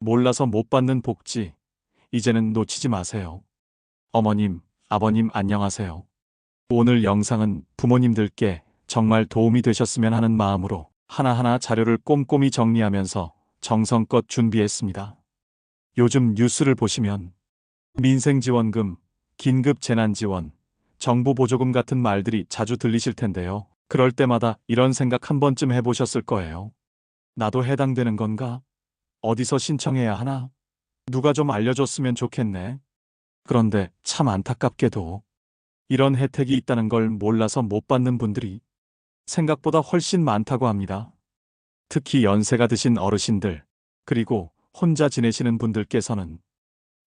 몰라서 못 받는 복지, 이제는 놓치지 마세요. 어머님, 아버님 안녕하세요. 오늘 영상은 부모님들께 정말 도움이 되셨으면 하는 마음으로 하나하나 자료를 꼼꼼히 정리하면서 정성껏 준비했습니다. 요즘 뉴스를 보시면 민생지원금, 긴급재난지원, 정부보조금 같은 말들이 자주 들리실 텐데요. 그럴 때마다 이런 생각 한 번쯤 해보셨을 거예요. 나도 해당되는 건가? 어디서 신청해야 하나? 누가 좀 알려줬으면 좋겠네. 그런데 참 안타깝게도 이런 혜택이 있다는 걸 몰라서 못 받는 분들이 생각보다 훨씬 많다고 합니다. 특히 연세가 드신 어르신들, 그리고 혼자 지내시는 분들께서는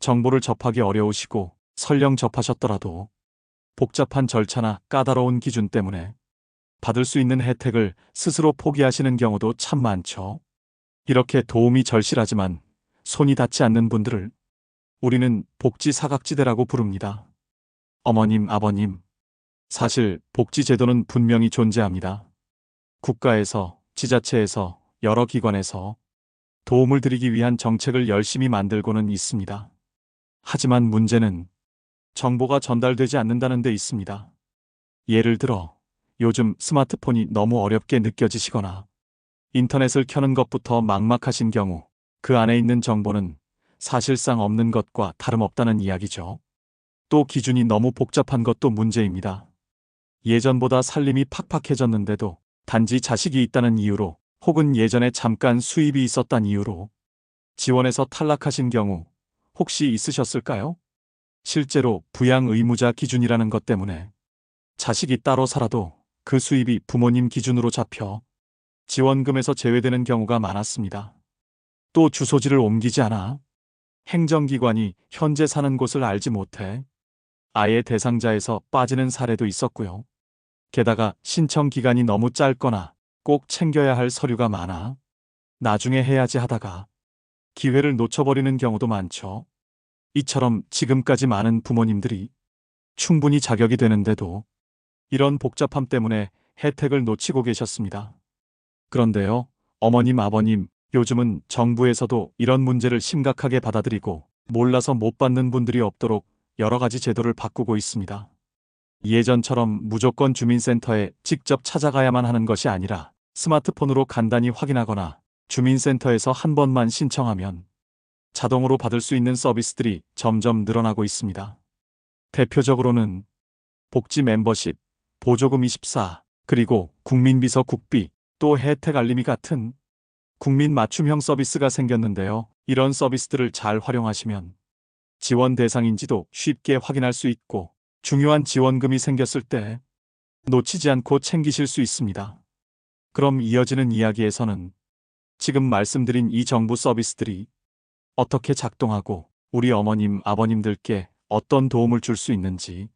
정보를 접하기 어려우시고 설령 접하셨더라도 복잡한 절차나 까다로운 기준 때문에 받을 수 있는 혜택을 스스로 포기하시는 경우도 참 많죠. 이렇게 도움이 절실하지만 손이 닿지 않는 분들을 우리는 복지 사각지대라고 부릅니다. 어머님, 아버님, 사실 복지 제도는 분명히 존재합니다. 국가에서, 지자체에서, 여러 기관에서 도움을 드리기 위한 정책을 열심히 만들고는 있습니다. 하지만 문제는 정보가 전달되지 않는다는 데 있습니다. 예를 들어 요즘 스마트폰이 너무 어렵게 느껴지시거나 인터넷을 켜는 것부터 막막하신 경우 그 안에 있는 정보는 사실상 없는 것과 다름없다는 이야기죠. 또 기준이 너무 복잡한 것도 문제입니다. 예전보다 살림이 팍팍해졌는데도 단지 자식이 있다는 이유로 혹은 예전에 잠깐 수입이 있었단 이유로 지원에서 탈락하신 경우 혹시 있으셨을까요? 실제로 부양 의무자 기준이라는 것 때문에 자식이 따로 살아도 그 수입이 부모님 기준으로 잡혀 지원금에서 제외되는 경우가 많았습니다. 또 주소지를 옮기지 않아 행정기관이 현재 사는 곳을 알지 못해 아예 대상자에서 빠지는 사례도 있었고요. 게다가 신청 기간이 너무 짧거나 꼭 챙겨야 할 서류가 많아 나중에 해야지 하다가 기회를 놓쳐버리는 경우도 많죠. 이처럼 지금까지 많은 부모님들이 충분히 자격이 되는데도 이런 복잡함 때문에 혜택을 놓치고 계셨습니다. 그런데요, 어머님, 아버님, 요즘은 정부에서도 이런 문제를 심각하게 받아들이고 몰라서 못 받는 분들이 없도록 여러 가지 제도를 바꾸고 있습니다. 예전처럼 무조건 주민센터에 직접 찾아가야만 하는 것이 아니라 스마트폰으로 간단히 확인하거나 주민센터에서 한 번만 신청하면 자동으로 받을 수 있는 서비스들이 점점 늘어나고 있습니다. 대표적으로는 복지 멤버십, 보조금 24, 그리고 국민비서 국비, 또 혜택 알림이 같은 국민 맞춤형 서비스가 생겼는데요. 이런 서비스들을 잘 활용하시면 지원 대상인지도 쉽게 확인할 수 있고 중요한 지원금이 생겼을 때 놓치지 않고 챙기실 수 있습니다. 그럼 이어지는 이야기에서는 지금 말씀드린 이 정부 서비스들이 어떻게 작동하고 우리 어머님, 아버님들께 어떤 도움을 줄 수 있는지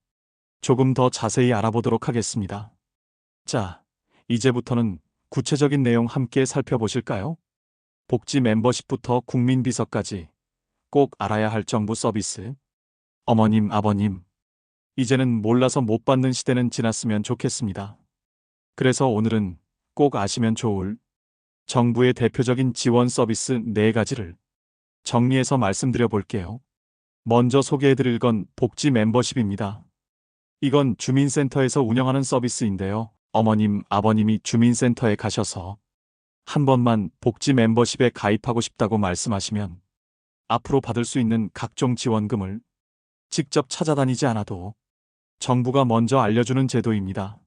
조금 더 자세히 알아보도록 하겠습니다. 자, 이제부터는 구체적인 내용 함께 살펴보실까요? 복지 멤버십부터 국민비서까지 꼭 알아야 할 정부 서비스. 어머님, 아버님, 이제는 몰라서 못 받는 시대는 지났으면 좋겠습니다. 그래서 오늘은 꼭 아시면 좋을 정부의 대표적인 지원 서비스 4가지를 정리해서 말씀드려 볼게요. 먼저 소개해드릴 건 복지 멤버십입니다. 이건 주민센터에서 운영하는 서비스인데요. 어머님, 아버님이 주민센터에 가셔서 한 번만 복지 멤버십에 가입하고 싶다고 말씀하시면 앞으로 받을 수 있는 각종 지원금을 직접 찾아다니지 않아도 정부가 먼저 알려주는 제도입니다.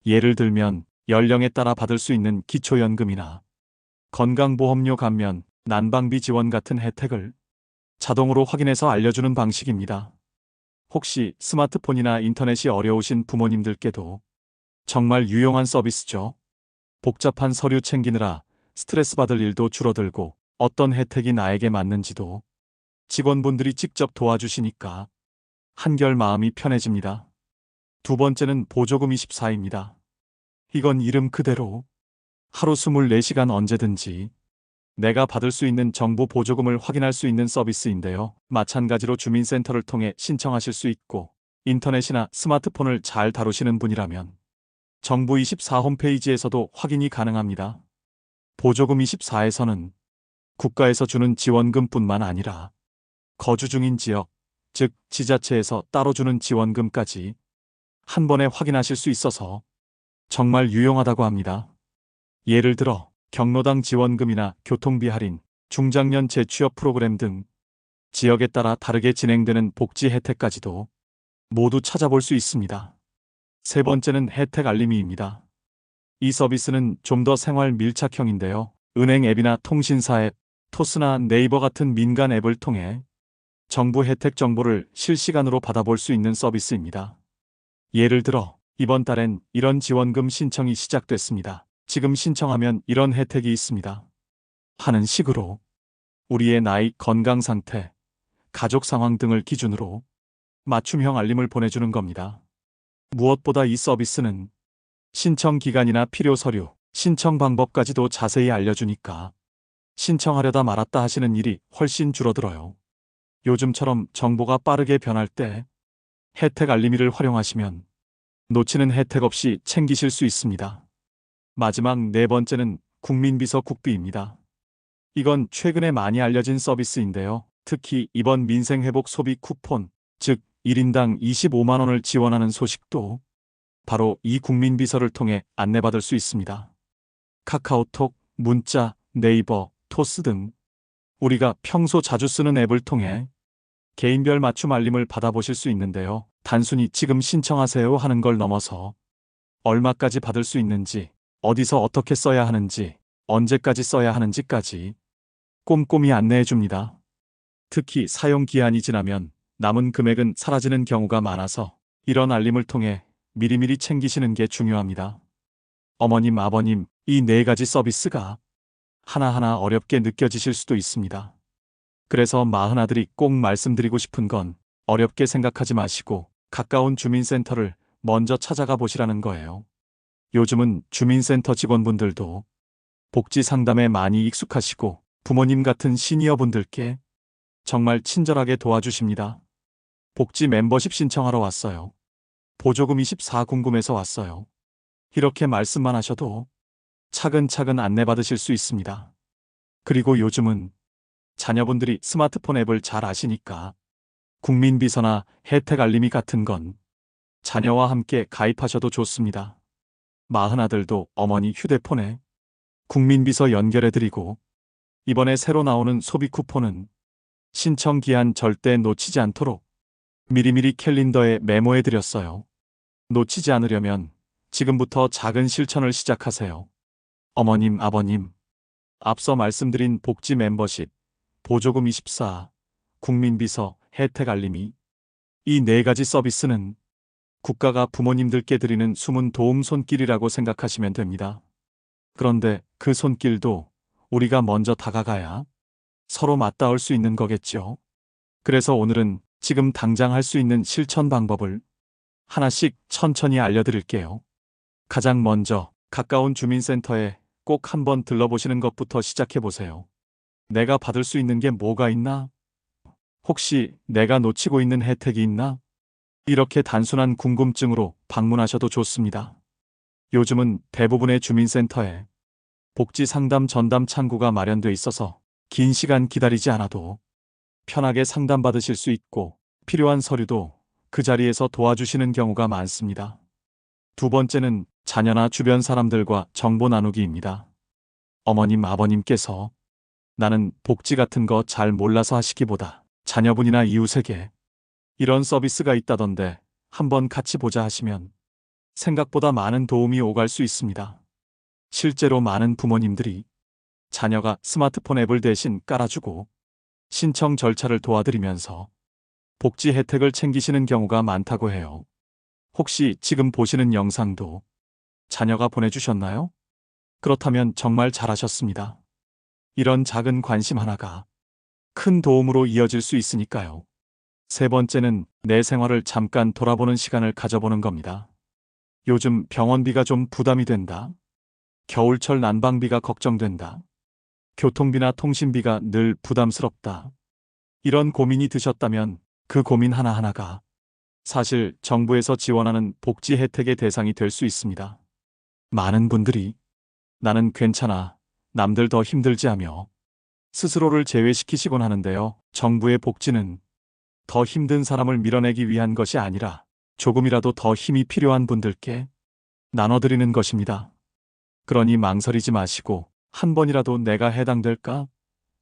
예를 들면 연령에 따라 받을 수 있는 기초연금이나 건강보험료 감면, 난방비 지원 같은 혜택을 자동으로 확인해서 알려주는 방식입니다. 혹시 스마트폰이나 인터넷이 어려우신 부모님들께도 정말 유용한 서비스죠. 복잡한 서류 챙기느라 스트레스 받을 일도 줄어들고 어떤 혜택이 나에게 맞는지도 직원분들이 직접 도와주시니까 한결 마음이 편해집니다. 두 번째는 보조금 24입니다. 이건 이름 그대로 하루 24시간 언제든지 내가 받을 수 있는 정부 보조금을 확인할 수 있는 서비스인데요. 마찬가지로 주민센터를 통해 신청하실 수 있고 인터넷이나 스마트폰을 잘 다루시는 분이라면 정부 24 홈페이지에서도 확인이 가능합니다. 보조금 24에서는 국가에서 주는 지원금뿐만 아니라 거주 중인 지역, 즉 지자체에서 따로 주는 지원금까지 한 번에 확인하실 수 있어서 정말 유용하다고 합니다. 예를 들어 경로당 지원금이나 교통비 할인, 중장년 재취업 프로그램 등 지역에 따라 다르게 진행되는 복지 혜택까지도 모두 찾아볼 수 있습니다. 세 번째는 혜택 알림이입니다. 이 서비스는 좀 더 생활 밀착형인데요. 은행 앱이나 통신사 앱, 토스나 네이버 같은 민간 앱을 통해 정부 혜택 정보를 실시간으로 받아볼 수 있는 서비스입니다. 예를 들어 이번 달엔 이런 지원금 신청이 시작됐습니다. 지금 신청하면 이런 혜택이 있습니다. 하는 식으로 우리의 나이, 건강 상태, 가족 상황 등을 기준으로 맞춤형 알림을 보내주는 겁니다. 무엇보다 이 서비스는 신청 기간이나 필요 서류, 신청 방법까지도 자세히 알려주니까 신청하려다 말았다 하시는 일이 훨씬 줄어들어요. 요즘처럼 정보가 빠르게 변할 때 혜택 알림이를 활용하시면 놓치는 혜택 없이 챙기실 수 있습니다. 마지막 네 번째는 국민비서 국비입니다. 이건 최근에 많이 알려진 서비스인데요. 특히 이번 민생회복 소비 쿠폰, 즉 1인당 25만 원을 지원하는 소식도 바로 이 국민비서를 통해 안내받을 수 있습니다. 카카오톡, 문자, 네이버, 토스 등 우리가 평소 자주 쓰는 앱을 통해 개인별 맞춤 알림을 받아보실 수 있는데요. 단순히 지금 신청하세요 하는 걸 넘어서 얼마까지 받을 수 있는지, 어디서 어떻게 써야 하는지, 언제까지 써야 하는지까지 꼼꼼히 안내해 줍니다. 특히 사용 기한이 지나면 남은 금액은 사라지는 경우가 많아서 이런 알림을 통해 미리미리 챙기시는 게 중요합니다. 어머님, 아버님, 이 네 가지 서비스가 하나하나 어렵게 느껴지실 수도 있습니다. 그래서 마흔아들이 꼭 말씀드리고 싶은 건 어렵게 생각하지 마시고 가까운 주민센터를 먼저 찾아가 보시라는 거예요. 요즘은 주민센터 직원분들도 복지 상담에 많이 익숙하시고 부모님 같은 시니어분들께 정말 친절하게 도와주십니다. 복지 멤버십 신청하러 왔어요. 보조금 24 궁금해서 왔어요. 이렇게 말씀만 하셔도 차근차근 안내받으실 수 있습니다. 그리고 요즘은 자녀분들이 스마트폰 앱을 잘 아시니까 국민비서나 혜택 알림이 같은 건 자녀와 함께 가입하셔도 좋습니다. 마흔아들도 어머니 휴대폰에 국민비서 연결해드리고 이번에 새로 나오는 소비 쿠폰은 신청 기한 절대 놓치지 않도록 미리미리 캘린더에 메모해드렸어요. 놓치지 않으려면 지금부터 작은 실천을 시작하세요. 어머님, 아버님, 앞서 말씀드린 복지 멤버십, 보조금 24, 국민비서, 혜택 알림이 이 네 가지 서비스는 국가가 부모님들께 드리는 숨은 도움 손길이라고 생각하시면 됩니다. 그런데 그 손길도 우리가 먼저 다가가야 서로 맞닿을 수 있는 거겠죠. 그래서 오늘은 지금 당장 할 수 있는 실천 방법을 하나씩 천천히 알려드릴게요. 가장 먼저 가까운 주민센터에 꼭 한번 들러보시는 것부터 시작해보세요. 내가 받을 수 있는 게 뭐가 있나? 혹시 내가 놓치고 있는 혜택이 있나? 이렇게 단순한 궁금증으로 방문하셔도 좋습니다. 요즘은 대부분의 주민센터에 복지 상담 전담 창구가 마련돼 있어서 긴 시간 기다리지 않아도 편하게 상담받으실 수 있고 필요한 서류도 그 자리에서 도와주시는 경우가 많습니다. 두 번째는 자녀나 주변 사람들과 정보 나누기입니다. 어머님, 아버님께서 나는 복지 같은 거 잘 몰라서 하시기보다 자녀분이나 이웃에게 이런 서비스가 있다던데 한번 같이 보자 하시면 생각보다 많은 도움이 오갈 수 있습니다. 실제로 많은 부모님들이 자녀가 스마트폰 앱을 대신 깔아주고 신청 절차를 도와드리면서 복지 혜택을 챙기시는 경우가 많다고 해요. 혹시 지금 보시는 영상도 자녀가 보내주셨나요? 그렇다면 정말 잘하셨습니다. 이런 작은 관심 하나가 큰 도움으로 이어질 수 있으니까요. 세 번째는 내 생활을 잠깐 돌아보는 시간을 가져보는 겁니다. 요즘 병원비가 좀 부담이 된다. 겨울철 난방비가 걱정된다. 교통비나 통신비가 늘 부담스럽다. 이런 고민이 드셨다면 그 고민 하나하나가 사실 정부에서 지원하는 복지 혜택의 대상이 될 수 있습니다. 많은 분들이 나는 괜찮아, 남들 더 힘들지 하며 스스로를 제외시키시곤 하는데요. 정부의 복지는 더 힘든 사람을 밀어내기 위한 것이 아니라 조금이라도 더 힘이 필요한 분들께 나눠드리는 것입니다. 그러니 망설이지 마시고 한 번이라도 내가 해당될까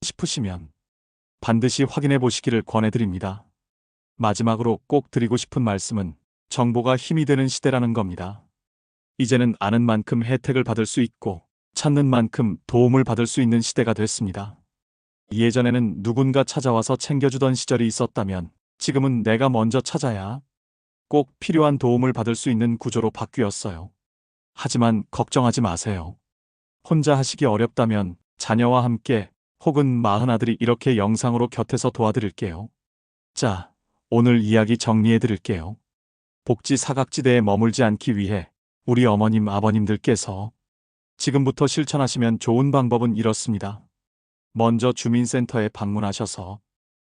싶으시면 반드시 확인해 보시기를 권해드립니다. 마지막으로 꼭 드리고 싶은 말씀은 정보가 힘이 되는 시대라는 겁니다. 이제는 아는 만큼 혜택을 받을 수 있고 찾는 만큼 도움을 받을 수 있는 시대가 됐습니다. 예전에는 누군가 찾아와서 챙겨주던 시절이 있었다면 지금은 내가 먼저 찾아야 꼭 필요한 도움을 받을 수 있는 구조로 바뀌었어요. 하지만 걱정하지 마세요. 혼자 하시기 어렵다면 자녀와 함께 혹은 마흔 아들이 이렇게 영상으로 곁에서 도와드릴게요. 자, 오늘 이야기 정리해 드릴게요. 복지 사각지대에 머물지 않기 위해 우리 어머님, 아버님들께서 지금부터 실천하시면 좋은 방법은 이렇습니다. 먼저 주민센터에 방문하셔서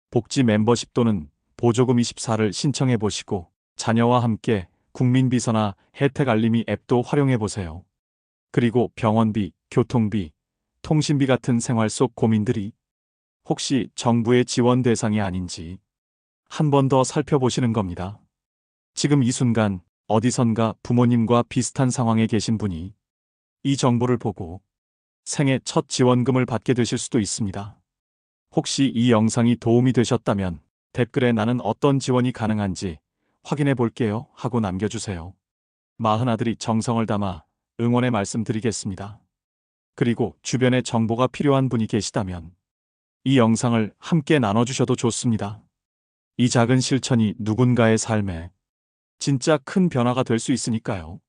복지 멤버십 또는 보조금 24를 신청해 보시고 자녀와 함께 국민비서나 혜택 알림이 앱도 활용해 보세요. 그리고 병원비, 교통비, 통신비 같은 생활 속 고민들이 혹시 정부의 지원 대상이 아닌지 한 번 더 살펴보시는 겁니다. 지금 이 순간 어디선가 부모님과 비슷한 상황에 계신 분이 이 정보를 보고 생애 첫 지원금을 받게 되실 수도 있습니다. 혹시 이 영상이 도움이 되셨다면 댓글에 나는 어떤 지원이 가능한지 확인해 볼게요 하고 남겨주세요. 마흔 아들이 정성을 담아 응원의 말씀 드리겠습니다. 그리고 주변에 정보가 필요한 분이 계시다면 이 영상을 함께 나눠주셔도 좋습니다. 이 작은 실천이 누군가의 삶에 진짜 큰 변화가 될 수 있으니까요.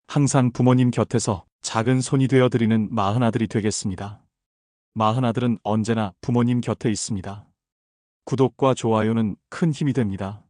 항상 부모님 곁에서 작은 손이 되어드리는 마흔 아들이 되겠습니다. 마흔 아들은 언제나 부모님 곁에 있습니다. 구독과 좋아요는 큰 힘이 됩니다.